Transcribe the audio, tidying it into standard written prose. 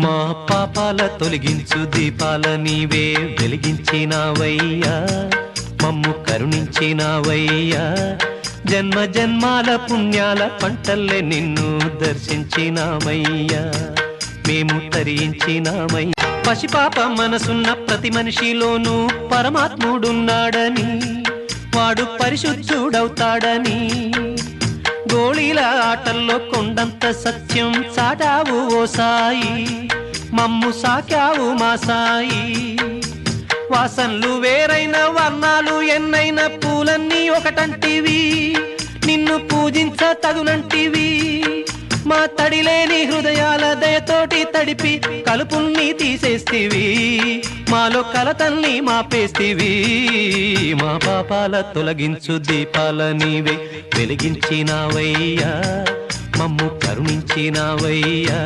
మా పాపాల తొలగించు దీపాల నీవే వెలిగించినావయ్యా, మమ్ము కరుణించినావయ్యా, జన్మ జన్మాల పుణ్యాల పంటల్లే నిన్ను దర్శించినామయ్యా, మేము తరించినామయ్యా. పసిపాప మనసున్న ప్రతి మనిషిలోనూ పరమాత్ముడున్నాడని, వాడు పరిశుద్ధుడవుతాడని, గోళీల ఆటల్లో కొండంత సత్యం చాటావు ఓ సాయి, మమ్ము సాకావు మా సాయి. వాసనలు వేరైన వర్ణాలు ఎన్నైన పూలన్నీ ఒకటంటివి, నిన్ను పూజించ తగునంటివి. మా తడిలేని హృదయాల దయతోటి తడిపి కలుపుల్ని తీసేస్తివి, మాలో కలతల్ని మాపేస్తివి. మా పాపాల తొలగించు దీపాల నీవే వెలిగించినావయ్యా, మమ్ము కరుణించినావయ్యా.